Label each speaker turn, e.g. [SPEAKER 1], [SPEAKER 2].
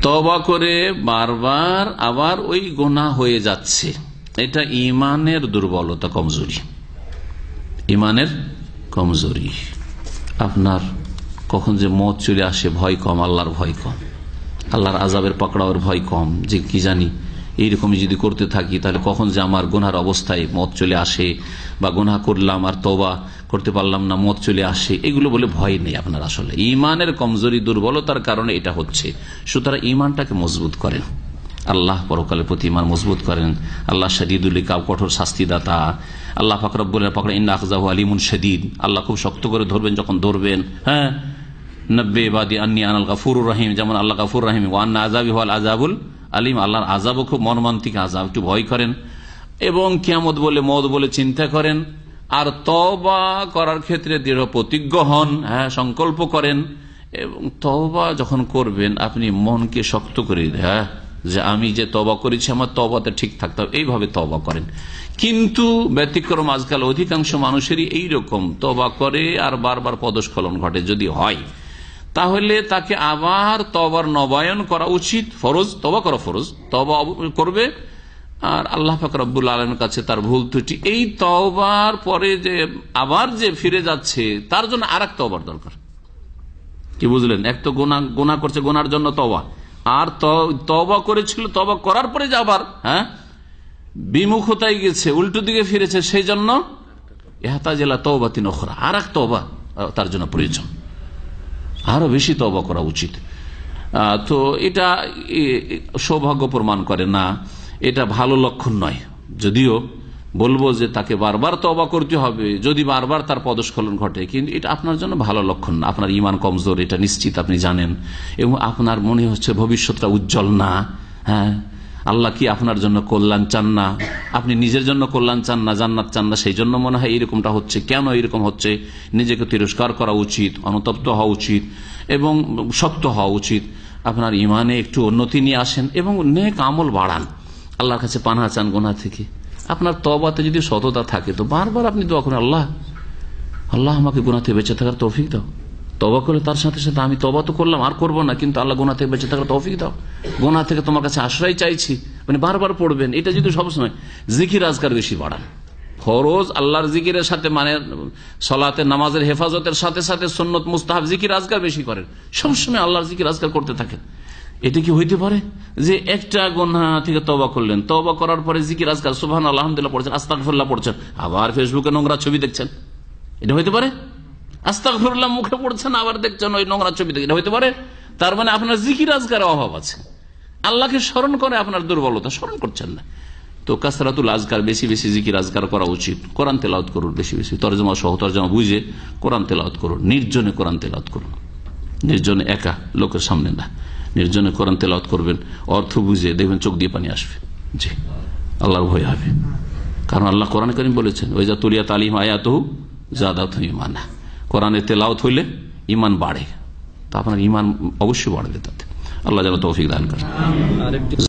[SPEAKER 1] তওবা করে বারবার আবার ওই গুনাহ হয়ে যাচ্ছে, এটা ঈমানের দুর্বলতা, কমজোরি, ঈমানের কমজোরি। আপনার কখন যে মত চলে আসে ভয় কম, আল্লাহর ভয় কম, আল্লাহর আযাবের পাকড়াওয়ের ভয় কম, যে কি জানি এইরকমই যদি করতে থাকি তাহলে কখন যে আমার গুনার অবস্থায় মত চলে আসে, বা গুনাহ করলাম আর তওবা করতে পারলাম না, মত চলে আসে, এগুলো বলে ভয় নেই আপনার। আসলে ঈমানের কমজোরি, দুর্বলতার কারণে এটা হচ্ছে। সুতরাং ঈমানটাকে মজবুত করেন, আল্লাহ পরকালের প্রতি ঈমান মজবুত করেন। আল্লাহ শাদীদুল ইকাব, কঠোর শাস্তিদাতা। আল্লাহ পাক রব্বুল পাক ইন্না আখযাহু আলিমুন শাদীদ, আল্লাহ খুব শক্ত করে ধরবেন যখন ধরবেন। হ্যাঁ, নব্বে ইবাদি আন্নী আনাল গাফুরুর রহিম, যেমন আল্লাহ গাফুর রহিম। ওয়া আন্না আযাবি হুয়াল আযাবুল আলিম, আল্লাহর আযাবও খুব মর্মান্তিক আযাব, একটু ভয় করেন। এবং কিয়ামত বলে, মওত বলে চিন্তা করেন। আর তওবা করার ক্ষেত্রে দৃঢ় প্রতিজ্ঞ হন, হ্যাঁ, সংকল্প করেন। এবং তওবা যখন করবেন আপনি মনকে শক্ত করে, হ্যাঁ, যে আমি যে তওবা করেছি আমার তওবাতে ঠিক থাকতে হবে, এইভাবে তওবা করেন। কিন্তু ব্যতিক্রম আজকাল অধিকাংশ মানুষেরই এইরকম, তওবা করে আর বারবার পদস্খলন ঘটে। যদি হয় তাহলে তাকে আবার তওবার নবায়ন করা উচিত। ফরজ তওবা করা, ফরজ তওবা করবে, আর আল্লাহ পাক রব্বুল আলামিনের কাছে তার ভুল ত্রুটি, এই তওবার পরে যে আবার যে ফিরে যাচ্ছে তার জন্য আরেক তওবার দরকার। কি বুঝলেন? এক তো গুনাহ করছে, গুনার জন্য তওবা, আর তওবা করেছিল, তওবা করার পরে যে আবার, হ্যাঁ, বিমুখতায় গেছে, উল্টো দিকে ফিরেছে, সেই জন্য ইহতাজিলা তওবাতিন উখরা, আরেক তওবা তার জন্য প্রয়োজন, আরো বেশি তওবা করা উচিত। তো এটা সৌভাগ্য প্রমাণ করে না, এটা ভালো লক্ষণ নয়। যদিও বলবো যে তাকে বারবার তওবা করতে হবে যদি বারবার তার পদস্খলন ঘটে, কিন্তু এটা আপনার জন্য ভালো লক্ষণ না। আপনার ঈমান কমজোর, এটা নিশ্চিত আপনি জানেন, এবং আপনার মনে হচ্ছে ভবিষ্যৎটা উজ্জ্বল না। হ্যাঁ, আল্লাহ কি আপনার জন্য কল্যাণ চান না? আপনি নিজের জন্য কল্যাণ চান না, জান্নাত চান না, সেই জন্য মনে হয় এইরকমটা হচ্ছে। কেন এইরকম হচ্ছে? নিজেকে তিরস্কার করা উচিত, অনুতপ্ত হওয়া উচিত এবং শক্ত হওয়া উচিত। আপনার ঈমানে একটু উন্নতি নিয়ে আসেন এবং নেক আমল বাড়ান, আল্লাহর কাছে পানাহ চান গুনাহ থেকে। আপনার তওবাতে যদি সততা থাকে তো বারবার আপনি দোয়া করেন, আল্লাহ আল্লাহ আমাকে গুনাহ থেকে বেঁচে থাকার তৌফিক দাও। তওবা করে তার সাথে সাথে আমি তওবা তো করলাম, আর করবো না, কিন্তু আল্লাহ গুনাহ থেকে বেঁচে থাকার তৌফিক দাও, গুনাহ থেকে তোমার কাছে আশ্রয় চাইছি, মানে বারবার পড়বেন। এটা যদি সবসময় জিকির আজকার বেশি বাড়ান, ফরজ আল্লাহর জিকিরের সাথে, মানে সালাতে নামাজের হেফাজতের সাথে সাথে সুন্নত মুস্তাহাব জিকির আজকার বেশি করেন, সবসময় আল্লাহর জিকির আজকার করতে থাকেন। এটা কি হইতে পারে যে একটা গুনাহ থেকে তওবা করলেন, তওবা করার পরে জিকির আজকার সুবহানাল্লাহ আলহামদুলিল্লাহ পড়ছেন, আস্তাগফিরুল্লাহ পড়ছেন, আবার ফেসবুকে নোংরা ছবি দেখছেন? এটা হইতে পারে? আস্তাগফিরুল্লাহ মুখে পড়ছেন, আবার দেখছেন ওই নোংরা ছবি দেখছেন, এটা হইতে পারে? তার মানে আপনার জিকির আজকারের অভাব আছে, আল্লাহকে স্মরণ করে আপনার দুর্বলতা, স্মরণ করছেন না। তো কাসরাতুল আজকার, বেশি বেশি জিকির আজকার করা উচিত। কোরআন তেলাওয়াত করুন বেশি বেশি, তরজমা সহ তরজমা বুঝে কোরআন তেলাওয়াত করুন, নির্জনে কোরআন তেলাওয়াত করুন, নির্জনে, একা, লোকের সামনে না, নির্জনে কোরআন তেলাওয়াত করবেন, অর্থ বুঝে, দেখবেন চোখ দিয়ে পানি আসবে। জি, আল্লাহর ভয় হবে, কারণ আল্লাহ কোরআন কারীম বলেছেন, ওয়া ইযা তুলিয়াত আলাইহিম আয়াতুহু যাদাতুহুম ঈমানা, কোরআনের তেলাওয়াত হইলে ঈমান বাড়ে। তো আপনার ঈমান অবশ্যই বাড়বে তাতে। আল্লাহ যেন তৌফিক দান করেন।